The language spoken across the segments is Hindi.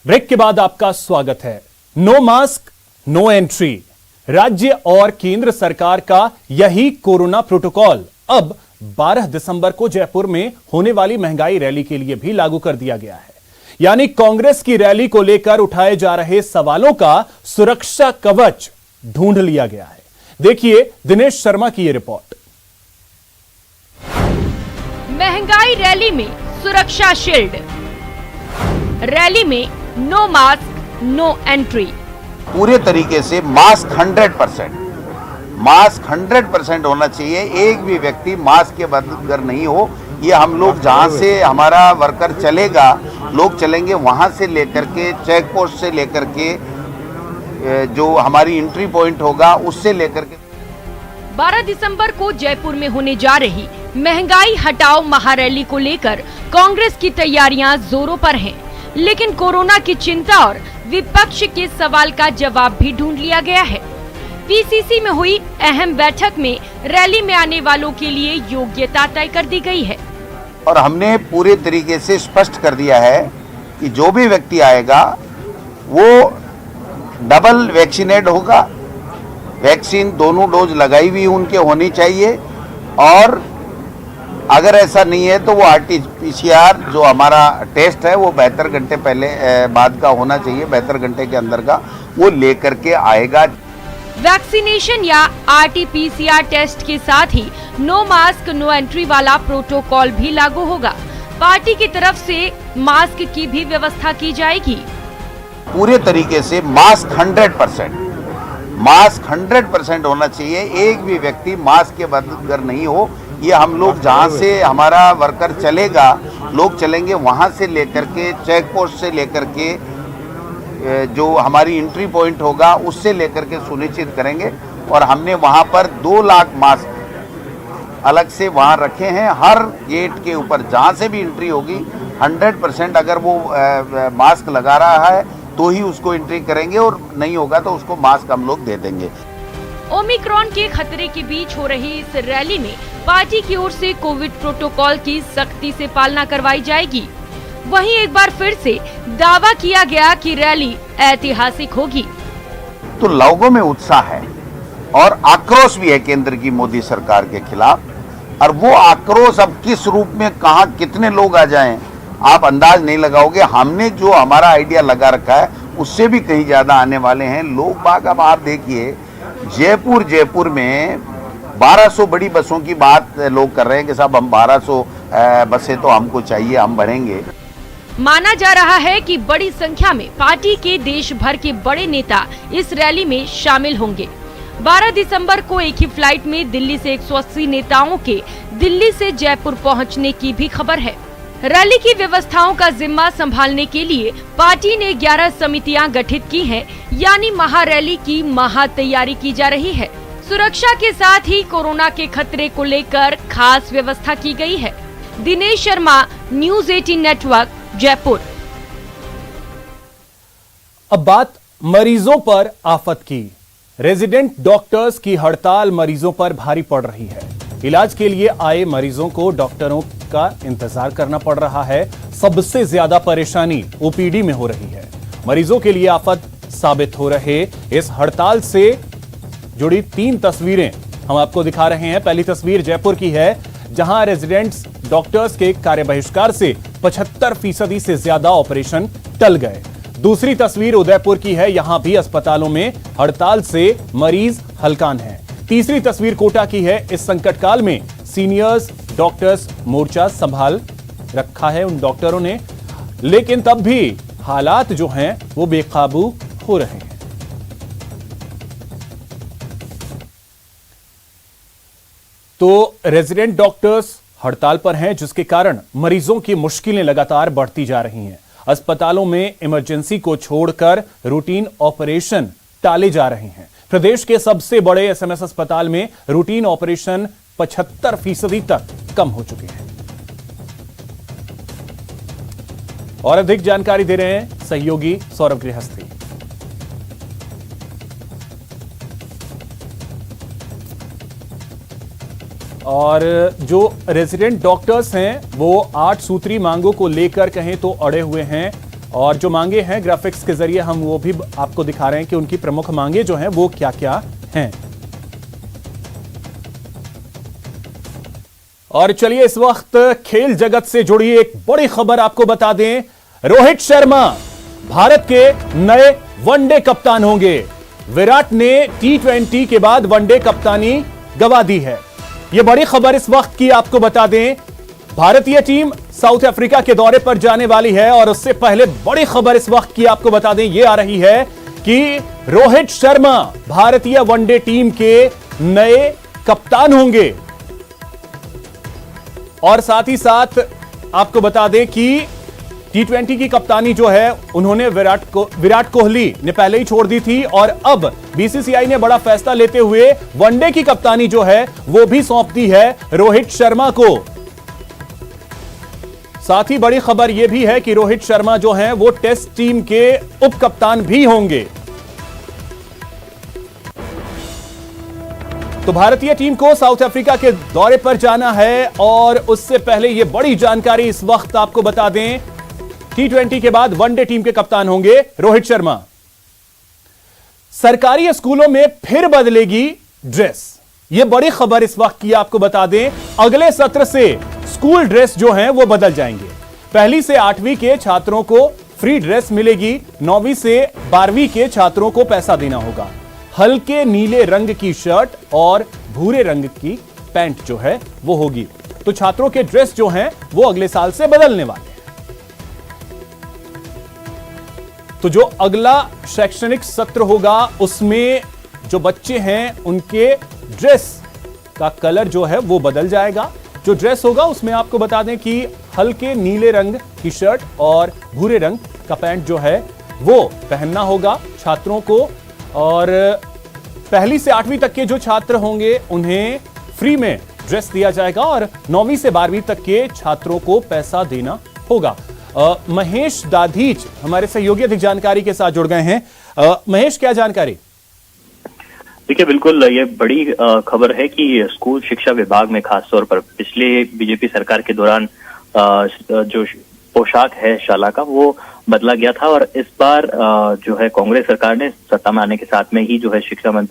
ब्रेक के बाद आपका स्वागत है। नो मास्क नो एंट्री, राज्य और केंद्र सरकार का यही कोरोना प्रोटोकॉल अब 12 दिसंबर को जयपुर में होने वाली महंगाई रैली के लिए भी लागू कर दिया गया है। यानी कांग्रेस की रैली को लेकर उठाए जा रहे सवालों का सुरक्षा कवच ढूंढ लिया गया है। देखिए दिनेश शर्मा की यह रिपोर्ट। महंगाई रैली में सुरक्षा शील्ड, रैली में नो मास्क नो एंट्री। पूरे तरीके से मास्क 100% होना चाहिए। एक भी व्यक्ति मास्क के बगैर नहीं हो। ये हम लोग जहाँ से हमारा वर्कर चलेगा, लोग चलेंगे वहाँ से लेकर के चेक पोस्ट से लेकर के जो हमारी एंट्री पॉइंट होगा उससे लेकर के 12 दिसंबर को जयपुर में होने जा रही महंगाई हटाओ महारैली को लेकर कांग्रेस की तैयारियां जोरों पर हैं। लेकिन कोरोना की चिंता और विपक्ष के सवाल का जवाब भी ढूंढ लिया गया है। पीसीसी में हुई अहम बैठक में रैली में आने वालों के लिए योग्यता तय कर दी गई है और हमने पूरे तरीके से स्पष्ट कर दिया है कि जो भी व्यक्ति आएगा वो डबल वैक्सीनेट होगा। वैक्सीन दोनों डोज लगाई हुई उनके होनी चाहिए और अगर ऐसा नहीं है तो वो RT-PCR जो हमारा टेस्ट है वो 72 घंटे पहले बाद का होना चाहिए, 72 घंटे के अंदर का वो लेकर के आएगा। वैक्सीनेशन या RT-PCR टेस्ट के साथ ही नो मास्क नो एंट्री वाला प्रोटोकॉल भी लागू होगा। पार्टी की तरफ से मास्क की भी व्यवस्था की जाएगी। पूरे तरीके से मास्क 100% होना चाहिए। एक भी व्यक्ति मास्क के बगैर नहीं हो। ये हम लोग जहाँ से हमारा वर्कर चलेगा, लोग चलेंगे वहाँ से लेकर के चेक पोस्ट से लेकर के जो हमारी एंट्री पॉइंट होगा उससे लेकर के सुनिश्चित करेंगे। और हमने वहाँ पर 2 लाख मास्क अलग से वहाँ रखे हैं। हर गेट के ऊपर जहाँ से भी एंट्री होगी 100% अगर वो मास्क लगा रहा है तो ही उसको एंट्री करेंगे और नहीं होगा तो उसको मास्क हम लोग दे देंगे। ओमिक्रॉन के खतरे के बीच हो रही इस रैली में पार्टी की ओर से कोविड प्रोटोकॉल की सख्ती से पालना करवाई जाएगी। वहीं एक बार फिर से दावा किया गया कि रैली ऐतिहासिक होगी। तो लोगों में उत्साह है और आक्रोश भी है केंद्र की मोदी सरकार के खिलाफ। और वो आक्रोश अब किस रूप में, कहां कितने लोग आ जाएं, आप अंदाज नहीं लगाओगे। हमने जो हमारा आइडिया लगा रखा है उससे भी कहीं ज्यादा आने वाले हैं लोग बाग। अब आप देखिए जयपुर में 1200 बड़ी बसों की बात लोग कर रहे हैं कि साहब हम 1200 बसें तो हमको चाहिए, हम भरेंगे। माना जा रहा है कि बड़ी संख्या में पार्टी के देश भर के बड़े नेता इस रैली में शामिल होंगे। 12 दिसंबर को एक ही फ्लाइट में दिल्ली से 180 नेताओं के दिल्ली से जयपुर पहुंचने की भी खबर है। रैली की व्यवस्थाओं का जिम्मा संभालने के लिए पार्टी ने 11 समितियां गठित की हैं, यानी महारैली की महा तैयारी की जा रही है। सुरक्षा के साथ ही कोरोना के खतरे को लेकर खास व्यवस्था की गई है। Dinesh Sharma, news 18 network, Jaipur. अब बात मरीजों पर आफत की। रेजिडेंट डॉक्टर्स की हड़ताल मरीजों पर भारी पड़ रही है। इलाज के लिए आए मरीजों को डॉक्टरों का इंतजार करना पड़ रहा है। सबसे ज्यादा परेशानी ओपीडी में हो रही है। मरीजों के लिए आफत साबित हो रहे इस हड़ताल से जुड़ी 3 तस्वीरें हम आपको दिखा रहे हैं। पहली तस्वीर जयपुर की है, जहां रेजिडेंट्स डॉक्टर्स के कार्य बहिष्कार से 75% से ज्यादा ऑपरेशन टल गए। दूसरी तस्वीर उदयपुर की है, यहां भी अस्पतालों में हड़ताल से मरीज हलकान हैं। तीसरी तस्वीर कोटा की है। इस संकट काल में सीनियर्स डॉक्टर्स मोर्चा संभाल रखा है उन डॉक्टरों ने, लेकिन तब भी हालात जो हैं वो बेकाबू हो रहे हैं। तो रेजिडेंट डॉक्टर्स हड़ताल पर हैं, जिसके कारण मरीजों की मुश्किलें लगातार बढ़ती जा रही हैं। अस्पतालों में इमरजेंसी को छोड़कर रूटीन ऑपरेशन टाले जा रहे हैं। प्रदेश के सबसे बड़े SMS अस्पताल में रूटीन ऑपरेशन 75% तक कम हो चुके हैं। और अधिक जानकारी दे रहे हैं सहयोगी सौरभ गृहस्थी। और जो रेजिडेंट डॉक्टर्स हैं वो 8 सूत्री मांगों को लेकर कहें तो अड़े हुए हैं और जो मांगे हैं ग्राफिक्स के जरिए हम वो भी आपको दिखा रहे हैं कि उनकी प्रमुख मांगे जो हैं वो क्या क्या हैं। और चलिए इस वक्त खेल जगत से जुड़ी एक बड़ी खबर आपको बता दें। रोहित शर्मा भारत के नए वनडे कप्तान होंगे। विराट ने T20 के बाद वनडे कप्तानी गंवा दी है। यह बड़ी खबर इस वक्त की आपको बता दें। भारतीय टीम साउथ अफ्रीका के दौरे पर जाने वाली है और उससे पहले बड़ी खबर इस वक्त की आपको बता दें यह आ रही है कि रोहित शर्मा भारतीय वनडे टीम के नए कप्तान होंगे। और साथ ही साथ आपको बता दें कि T20 की कप्तानी जो है उन्होंने विराट कोहली ने पहले ही छोड़ दी थी और अब बीसीसीआई ने बड़ा फैसला लेते हुए वनडे की कप्तानी जो है वो भी सौंप दी है रोहित शर्मा को। साथ ही बड़ी खबर यह भी है कि रोहित शर्मा जो हैं वो टेस्ट टीम के उप कप्तान भी होंगे। तो भारतीय टीम को साउथ अफ्रीका के दौरे पर जाना है और उससे पहले यह बड़ी जानकारी इस वक्त आपको बता दें। T20 के बाद वनडे टीम के कप्तान होंगे रोहित शर्मा। सरकारी स्कूलों में फिर बदलेगी ड्रेस। यह बड़ी खबर इस वक्त की आपको बता दें। अगले सत्र से स्कूल ड्रेस जो हैं वो बदल जाएंगे। पहली से 8वीं के छात्रों को फ्री ड्रेस मिलेगी। 9वीं से 12वीं के छात्रों को पैसा देना होगा। हल्के नीले रंग की शर्ट और भूरे रंग की पैंट जो है वो होगी। तो छात्रों के ड्रेस जो हैं वो अगले साल से बदलने वाले हैं। तो जो अगला शैक्षणिक सत्र होगा उसमें जो बच्चे हैं उनके ड्रेस का कलर जो है वो बदल जाएगा। जो ड्रेस होगा उसमें आपको बता दें कि हल्के नीले रंग की शर्ट और भूरे रंग का पैंट जो है वो पहनना होगा छात्रों को। और पहली से 8वीं तक के जो छात्र होंगे उन्हें फ्री में ड्रेस दिया जाएगा और 9वीं से 12वीं तक के छात्रों को पैसा देना होगा। महेश दाधीच हमारे सहयोगी अधिक जानकारी के साथ जुड़ गए हैं। महेश, क्या जानकारी? देखिए, बिल्कुल ये बड़ी खबर है कि स्कूल शिक्षा विभाग में खासतौर पर पिछले बीजेपी सरकार के दौरान जो पोशाक है शाला का वो बदला गया था और इस बार जो है कांग्रेस सरकार ने सत्ता में आने के साथ में ही जो है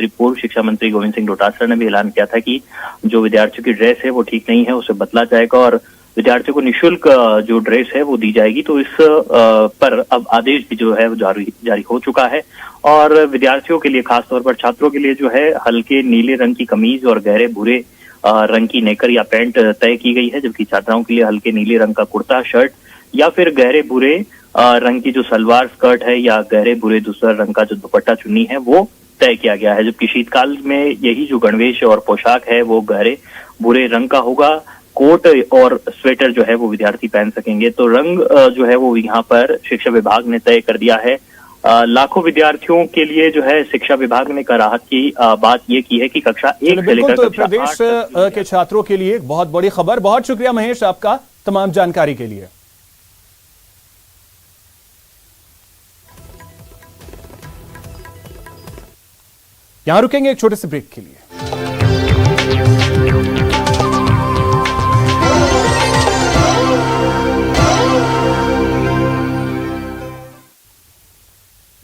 पूर्व शिक्षा मंत्री गोविंद सिंह डोटासरा ने भी ऐलान किया था कि जो विद्यार्थियों की ड्रेस है वो ठीक नहीं है, उसे बदला जाएगा और विद्यार्थियों को निःशुल्क जो ड्रेस है वो दी जाएगी। तो इस पर अब आदेश भी जो है वो जारी हो चुका है और विद्यार्थियों के लिए खासतौर पर छात्रों के लिए जो है हल्के नीले रंग की कमीज और गहरे भूरे रंग की नेकर या पैंट तय की गई है, जबकि छात्राओं के लिए हल्के नीले रंग का कुर्ता, शर्ट या फिर गहरे भूरे रंग की जो सलवार स्कर्ट है या गहरे भूरे दूसरा रंग का जो दुपट्टा चुन्नी है वो तय किया गया है। जबकि शीतकाल में यही जो गणवेश और पोशाक है वो गहरे भूरे रंग का होगा। कोट और स्वेटर जो है वो विद्यार्थी पहन सकेंगे। तो रंग जो है वो यहाँ पर शिक्षा विभाग ने तय कर दिया है। लाखों विद्यार्थियों के लिए जो है शिक्षा विभाग ने राहत की बात ये की है कि कक्षा 1 से लेकर कक्षा 8 प्रदेश के छात्रों के लिए बहुत बड़ी खबर। बहुत शुक्रिया महेश आपका तमाम जानकारी के लिए। यहां रुकेंगे एक छोटे से ब्रेक के लिए।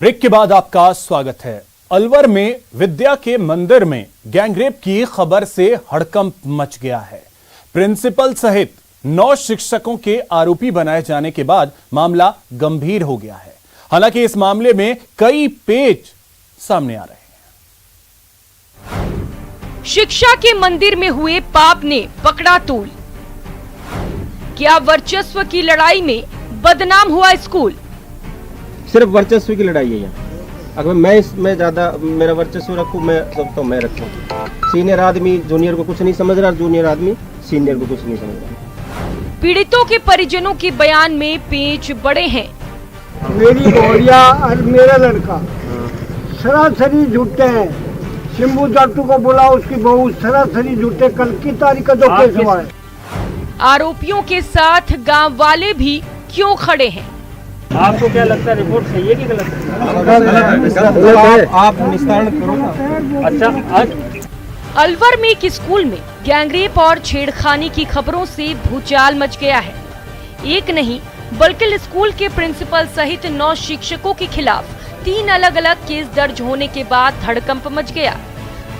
ब्रेक के बाद आपका स्वागत है। अलवर में विद्या के मंदिर में गैंगरेप की खबर से हड़कंप मच गया है। प्रिंसिपल सहित 9 शिक्षकों के आरोपी बनाए जाने के बाद मामला गंभीर हो गया है। हालांकि इस मामले में कई पेच सामने आ रहे हैं। शिक्षा के मंदिर में हुए पाप ने पकड़ा तूल। क्या वर्चस्व की लड़ाई में बदनाम हुआ स्कूल? सिर्फ वर्चस्व की लड़ाई है यहाँ। अगर मैं इसमें ज्यादा मेरा वर्चस्व रखूं, मैं सब तो मैं रखूं। सीनियर आदमी जूनियर को कुछ नहीं समझ रहा, जूनियर आदमी सीनियर को कुछ नहीं समझ रहा। पीड़ितों के परिजनों के बयान में पेच बड़े हैं। मेरी भौरिया और मेरा लड़का सरासरी झूठे हैं। शिंबू जाटू को बोला, उसकी बहू सरासरी झूठे। कल की तारीख का जो केस हुआ है। आरोपियों के साथ गांव वाले भी क्यों खड़े हैं? आपको क्या लगता है, रिपोर्ट सही है कि गलत है? आप निस्तारण करो। अच्छा, अलवर में एक स्कूल में गैंगरेप और छेड़खानी की खबरों से भूचाल मच गया है। एक नहीं बल्कि स्कूल के प्रिंसिपल सहित 9 शिक्षकों के खिलाफ 3 अलग अलग केस दर्ज होने के बाद हड़कंप मच गया।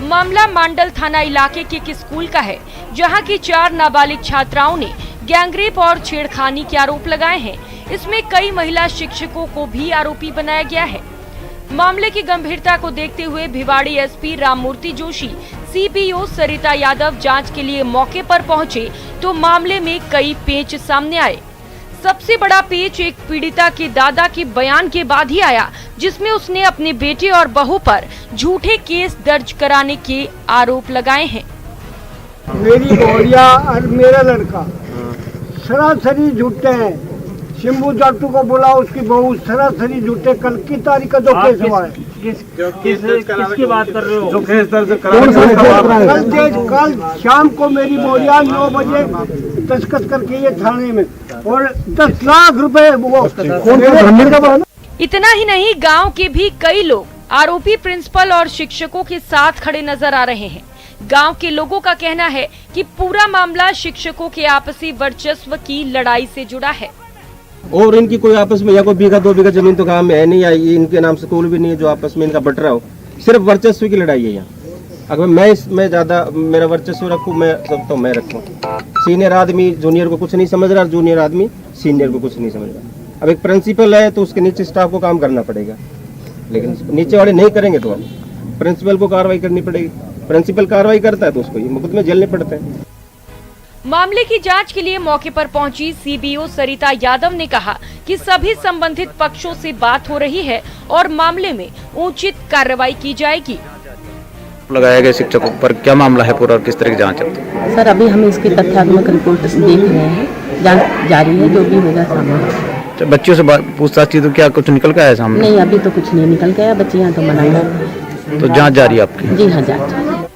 मामला मांडल थाना इलाके के एक स्कूल का है, जहां की 4 नाबालिग छात्राओं ने गैंगरेप और छेड़खानी के आरोप लगाए हैं। इसमें कई महिला शिक्षकों को भी आरोपी बनाया गया है। मामले की गंभीरता को देखते हुए भिवाड़ी एसपी राममूर्ति जोशी, सीपीओ सरिता यादव जांच के लिए मौके पर पहुंचे तो मामले में कई पेच सामने आए। सबसे बड़ा पेच एक पीड़िता के दादा के बयान के बाद ही आया, जिसमें उसने अपने बेटे और बहू पर झूठे केस दर्ज कराने के आरोप लगाए हैं। मेरी बहुरिया और मेरा लड़का सरासरी झूठे हैं। शिंबू जाटू को बोला, उसकी बहू सरासरी झूठे। कल की तारीख का जो केस हुआ है, किसकी बात कर रहे हो? जो केस दर्ज कल शाम को मेरी बोरिया 9 बजे दस्तखत करके ये थाने में, और 10 लाख रुपए वो इतना ही नहीं, गांव के भी कई लोग आरोपी प्रिंसिपल और शिक्षकों के साथ खड़े नजर आ रहे हैं। गांव के लोगों का कहना है कि पूरा मामला शिक्षकों के आपसी वर्चस्व की लड़ाई से जुड़ा है। और इनकी कोई आपस में या कोई बीघा 2 बीघा जमीन तो गांव में है नहीं, या इनके नाम से स्कूल भी नहीं है जो आपस में इनका बट रहा हो। सिर्फ वर्चस्व की लड़ाई है यहाँ। अगर मैं इसमें ज्यादा मेरा वर्चस्व रखूँ, मैं सब तो मैं रखूँ। सीनियर आदमी जूनियर को कुछ नहीं समझ रहा, और जूनियर आदमी सीनियर को कुछ नहीं समझ रहा। अब एक प्रिंसिपल है तो उसके नीचे स्टाफ को काम करना पड़ेगा, लेकिन नीचे वाले नहीं करेंगे तो प्रिंसिपल को कार्रवाई करनी पड़ेगी। प्रिंसिपल कार्रवाई करता है तो उसको मुकदमे झेलने पड़ते हैं। मामले की जांच के लिए मौके पर पहुंची सीबीओ सरिता यादव ने कहा कि सभी संबंधित पक्षों से बात हो रही है और मामले में उचित कार्रवाई की जाएगी। लगाया गया शिक्षकों पर क्या मामला है पूरा और किस तरह की जांच है? सर, अभी हम इसकी तथ्यात्मक रिपोर्ट देख रहे हैं, जांच जारी है, जो भी होगा सामने। बच्चियों से पूछताछ की तो क्या कुछ निकल के आया सामने? नहीं, अभी तो कुछ नहीं निकल गया, बच्चियां तो मना कर। तो जांच जारी है आपकी? जी हाँ, जांच।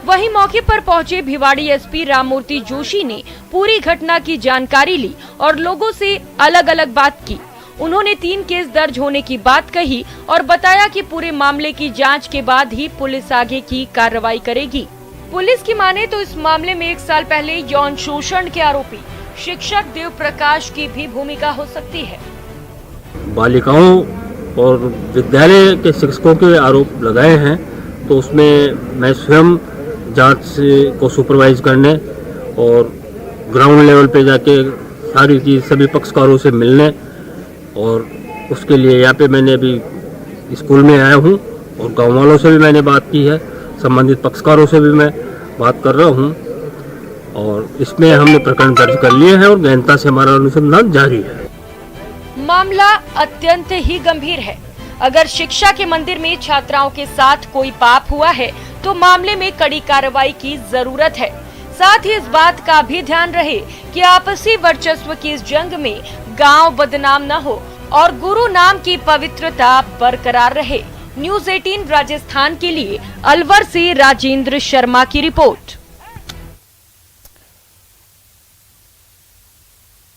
वहीं मौके पर पहुंचे भिवाड़ी एसपी राममूर्ति जोशी ने पूरी घटना की जानकारी ली और लोगों से अलग अलग बात की। उन्होंने 3 केस दर्ज होने की बात कही और बताया कि पूरे मामले की जांच के बाद ही पुलिस आगे की कार्रवाई करेगी। पुलिस की माने तो इस मामले में 1 साल पहले यौन शोषण के आरोपी शिक्षक देव प्रकाश की भी भूमिका हो सकती है। बालिकाओं और विद्यालय के शिक्षकों के आरोप लगाए हैं, तो उसमें मैं स्वयं जांच को सुपरवाइज करने और ग्राउंड लेवल पे जाके सारी चीज सभी पक्षकारों से मिलने, और उसके लिए यहाँ पे मैंने अभी स्कूल में आया हूँ और गाँव वालों से भी मैंने बात की है, संबंधित पक्षकारों से भी मैं बात कर रहा हूँ, और इसमें हमने प्रकरण दर्ज कर लिए हैं और गहनता से हमारा अनुसंधान जारी है। मामला अत्यंत ही गंभीर है। अगर शिक्षा के मंदिर में छात्राओं के साथ कोई पाप हुआ है तो मामले में कड़ी कार्रवाई की जरूरत है। साथ ही इस बात का भी ध्यान रहे कि आपसी वर्चस्व की इस जंग में गांव बदनाम न हो और गुरु नाम की पवित्रता बरकरार रहे। न्यूज़ 18 राजस्थान के लिए अलवर से राजेंद्र शर्मा की रिपोर्ट।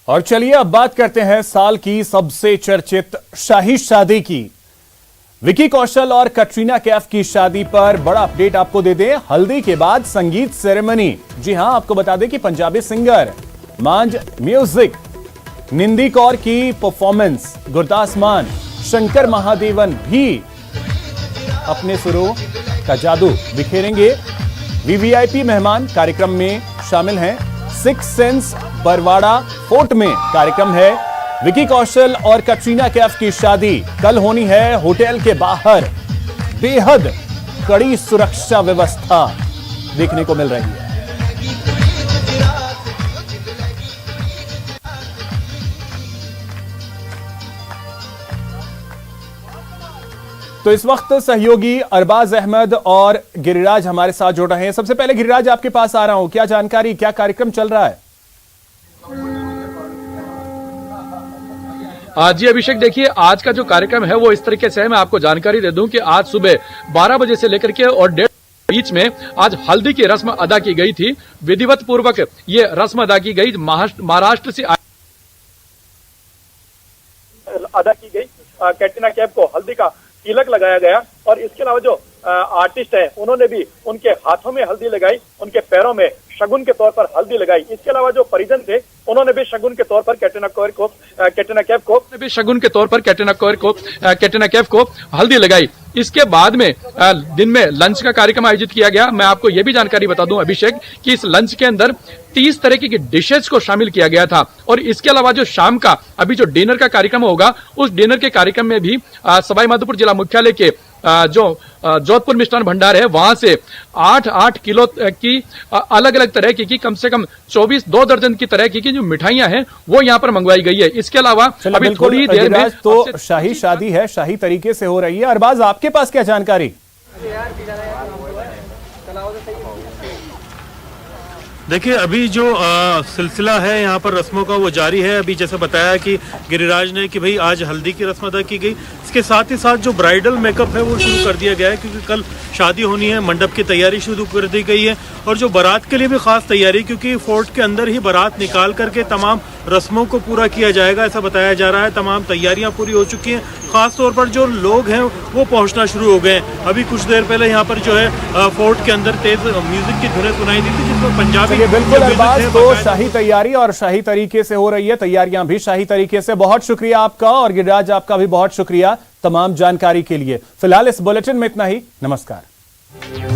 और चलिए अब बात करते हैं साल की सबसे चर्चित शाही शादी की। विकी कौशल और कटरीना कैफ की शादी पर बड़ा अपडेट आपको दे दें। हल्दी के बाद संगीत सेरेमनी। जी हां, आपको बता दें कि पंजाबी सिंगर मांझ म्यूजिक, निंदी कौर की परफॉर्मेंस, गुरदास मान, शंकर महादेवन भी अपने सुरों का जादू बिखेरेंगे। वीवीआईपी मेहमान कार्यक्रम में शामिल हैं। 6 सेंस बरवाड़ा फोर्ट में कार्यक्रम है। विकी कौशल और कटरीना कैफ की शादी कल होनी है होटल के बाहर। बेहद कड़ी सुरक्षा व्यवस्था देखने को मिल रही है। तो इस वक्त सहयोगी अरबाज अहमद और गिरिराज हमारे साथ जुड़ रहे हैं। सबसे पहले गिरिराज, आपके पास आ रहा हूं, क्या जानकारी, क्या कार्यक्रम चल रहा है? जी अभिषेक, देखिए आज का जो कार्यक्रम है वो इस तरीके से है। मैं आपको जानकारी दे दूं कि आज सुबह 12 बजे से लेकर के और 1:30 बीच में आज हल्दी की रस्म अदा की गई थी। विधिवत पूर्वक ये रस्म अदा की गई। महाराष्ट्र से अदा की गई। कैटरीना कैफ को हल्दी का तिलक लगाया गया और इसके अलावा जो आर्टिस्ट हैं उन्होंने भी उनके हाथों में हल्दी लगाई, उनके पैरों में शगुन के तौर पर हल्दी लगाई। इसके अलावा जो परिजन थे उन्होंने भी शगुन के तौर पर कैटरीना कैफ को हल्दी लगाई। इसके बाद में दिन में लंच का कार्यक्रम आयोजित किया गया। मैं आपको यह भी जानकारी बता दूं अभिषेक कि इस लंच के अंदर 30 तरह की डिशेज को शामिल किया गया था। और इसके अलावा जो शाम का अभी जो डिनर का कार्यक्रम होगा, उस डिनर के कार्यक्रम में भी सवाईमाधोपुर जिला मुख्यालय के जो जोधपुर मिष्ठान भंडार है वहां से 8 किलो की अलग अलग तरह की कम से कम 2 दर्जन की तरह की जो मिठाइयां हैं वो यहां पर मंगवाई गई है। इसके अलावा अभी थोड़ी देर में तो शाही शादी है, शाही तरीके से हो रही है। अरबाज, आपके पास क्या जानकारी? देखिए, अभी जो सिलसिला है यहाँ पर रस्मों का वो जारी है। अभी जैसे बताया कि गिरिराज ने कि भाई आज हल्दी की रस्म अदा की गई, इसके साथ ही साथ जो ब्राइडल मेकअप है वो शुरू कर दिया गया है क्योंकि कल शादी होनी है। मंडप की तैयारी शुरू कर दी गई है और जो बारात के लिए भी खास तैयारी, क्योंकि फोर्ट के अंदर ही बारात निकाल करके तमाम रस्मों को पूरा किया जाएगा ऐसा बताया जा रहा है। तमाम तैयारियां पूरी हो चुकी हैं। खास तौर पर जो लोग हैं वो पहुंचना शुरू हो गए हैं। अभी कुछ देर पहले यहाँ पर जो है फोर्ट के अंदर तेज म्यूजिक की धुनें सुनाई दी थी जिसमें पंजाबी बिल्कुल अरबाज, तो शाही तैयारी और शाही तरीके से हो रही है, तैयारियां भी शाही तरीके से। बहुत शुक्रिया आपका, और गिरिराज आपका भी बहुत शुक्रिया तमाम जानकारी के लिए। फिलहाल इस बुलेटिन में इतना ही। नमस्कार।